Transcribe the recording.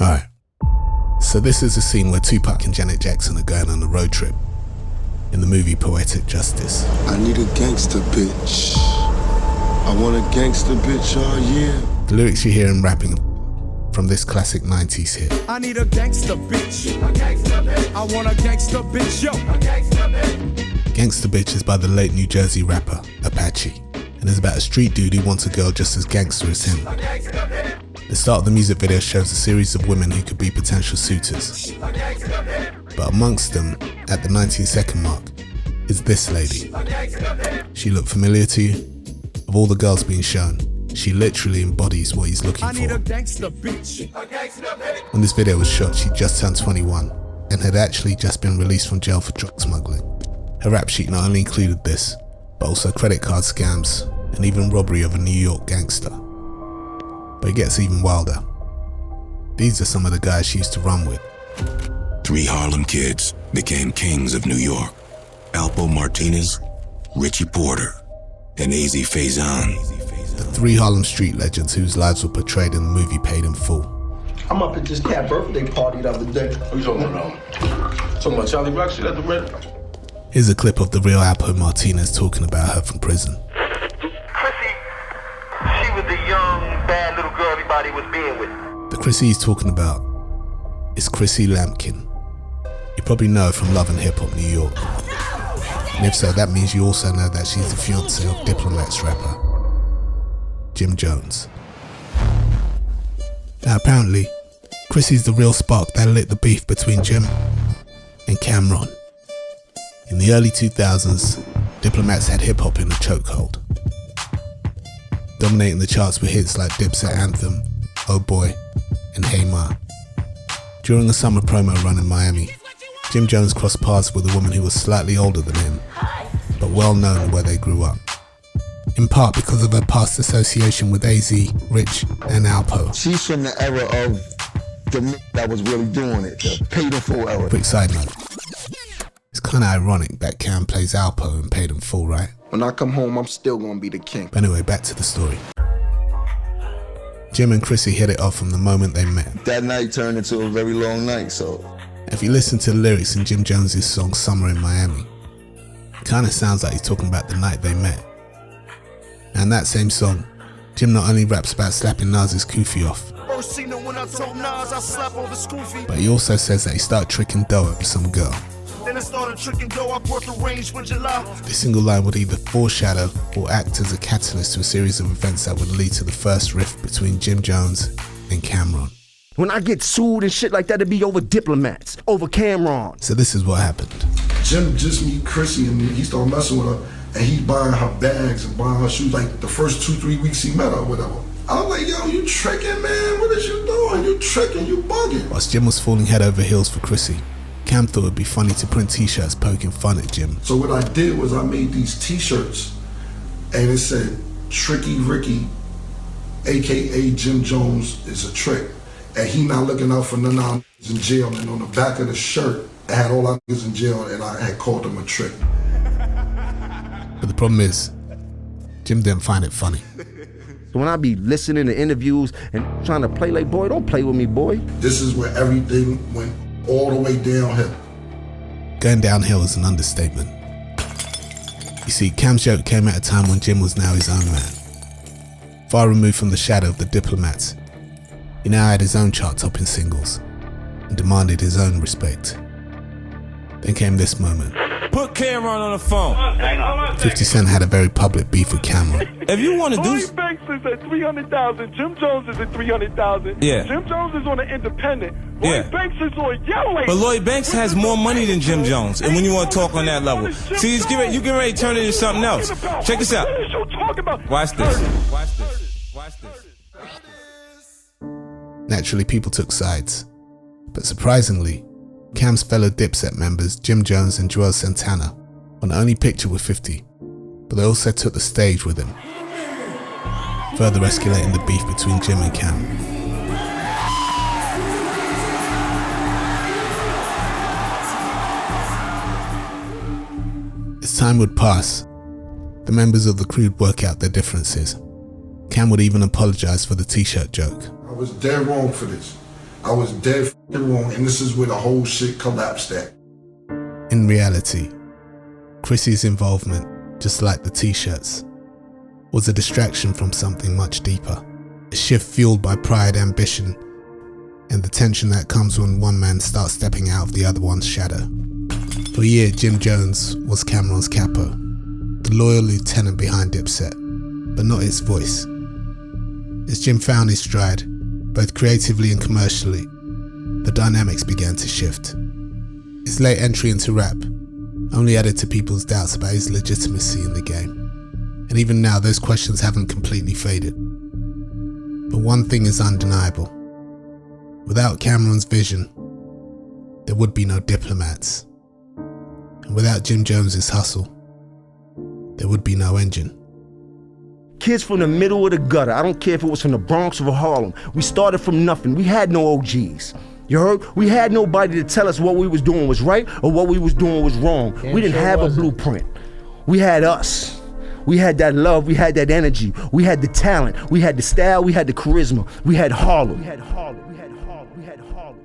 Alright, so this is a scene where Tupac and Janet Jackson are going on a road trip in the movie Poetic Justice. I need a gangster bitch. I want a gangster bitch all year. The lyrics you hear him rapping from this classic 90s hit. I need a gangster bitch. A gangster bitch. I want a gangster bitch, yo. A gangster bitch. Gangster Bitch is by the late New Jersey rapper Apache, and is about a street dude who wants a girl just as gangster as him. The start of the music video shows a series of women who could be potential suitors. But amongst them, at the 19-second mark, is this lady. She looked familiar to you? Of all the girls being shown, she literally embodies what he's looking for. When this video was shot, she just turned 21 and had actually just been released from jail for drug smuggling. Her rap sheet not only included this, but also credit card scams and even robbery of a New York gangster. But it gets even wilder. These are some of the guys she used to run with. 3 Harlem kids became kings of New York. Alpo Martinez, Richie Porter, and AZ Faison. The 3 Harlem street legends whose lives were portrayed in the movie Paid in Full. I'm up at this cat birthday party the other day. What you talking about? Talking about Charlie Rock shit at the red. Here's a clip of the real Alpo Martinez talking about her from prison. Chrissy, she was the young, bad little girl everybody was being with. The Chrissy he's talking about is Chrissy Lampkin. You probably know her from Love and Hip Hop New York. And if so, that means you also know that she's the fiancée of Diplomat's rapper, Jim Jones. Now apparently, Chrissy's the real spark that lit the beef between Jim and Cameron. In the early 2000s, Diplomats had hip hop in a chokehold, dominating the charts with hits like Dipset Anthem, Oh Boy, and Hey Ma. During a summer promo run in Miami, Jim Jones crossed paths with a woman who was slightly older than him, but well known where they grew up. In part because of her past association with AZ, Rich, and Alpo. She's from the era of the that was really doing it, the Paid in Full era. Quick side note. It's kinda ironic that Cam plays Alpo and Paid in Full, right? When I come home, I'm still gonna be the king. But anyway, back to the story. Jim and Chrissy hit it off from the moment they met. That night turned into a very long night, so. If you listen to the lyrics in Jim Jones' song Summer in Miami, it kinda sounds like he's talking about the night they met. And that same song, Jim not only raps about slapping Nas's kufi off, but he also says that he started tricking dough with some girl. This single line would either foreshadow or act as a catalyst to a series of events that would lead to the first rift between Jim Jones and Cameron. When I get sued and shit like that, it'd be over Diplomats, over Cameron. So this is what happened. Jim just meet Chrissy and he started messing with her, and he's buying her bags and buying her shoes like the first 2-3 weeks he met her or whatever. I was like, yo, you tricking, man? What is you doing? You tricking, you bugging. Whilst Jim was falling head over heels for Chrissy, Cam thought it'd be funny to print t-shirts poking fun at Jim. So what I did was I made these t-shirts and it said, Tricky Ricky, AKA Jim Jones, is a trick. And he not looking out for none of our niggas in jail. And on the back of the shirt, I had all our niggas in jail and I had called them a trick. But the problem is, Jim didn't find it funny. So when I be listening to interviews and trying to play like, boy, don't play with me, boy. This is where everything went all the way downhill. Going downhill is an understatement. You see, Cam's joke came at a time when Jim was now his own man. Far removed from the shadow of the Diplomats, he now had his own chart-topping singles and demanded his own respect. Then came this moment. Put Cameron on the phone. 50 Cent had a very public beef with Cameron. If you want to do... Lloyd Banks is at 300,000. Jim Jones is at 300,000. Yeah. Jim Jones is on an independent. Lloyd Banks is on Yellow. But Lloyd Banks has more money than Jim Jones. And when you want to talk on that level. See, you get ready to turn it into something else. Check this out. What are you talking about? Watch this. Watch this. Watch this. Naturally, people took sides. But surprisingly, Cam's fellow Dipset members, Jim Jones and Joel Santana, were not only pictured with 50, but they also took the stage with him, further escalating the beef between Jim and Cam. As time would pass, the members of the crew would work out their differences. Cam would even apologize for the t-shirt joke. I was dead wrong for this. I was dead f***ing wrong, and this is where the whole shit collapsed at. In reality, Chrissy's involvement, just like the t-shirts, was a distraction from something much deeper. A shift fueled by pride, ambition, and the tension that comes when one man starts stepping out of the other one's shadow. For a year, Jim Jones was Cameron's capo, the loyal lieutenant behind Dipset, but not its voice. As Jim found his stride, both creatively and commercially, the dynamics began to shift. His late entry into rap only added to people's doubts about his legitimacy in the game. And even now, those questions haven't completely faded. But one thing is undeniable. Without Cameron's vision, there would be no Diplomats. And without Jim Jones's hustle, there would be no Engine. Kids from the middle of the gutter, I don't care if it was from the Bronx or Harlem, we started from nothing. We had no OGs. You heard? We had nobody to tell us what we was doing was right or what we was doing was wrong. We didn't have a blueprint. We had us. We had that love, we had that energy, we had the talent, we had the style, we had the charisma, we had Harlem. We had Harlem, we had Harlem, we had Harlem.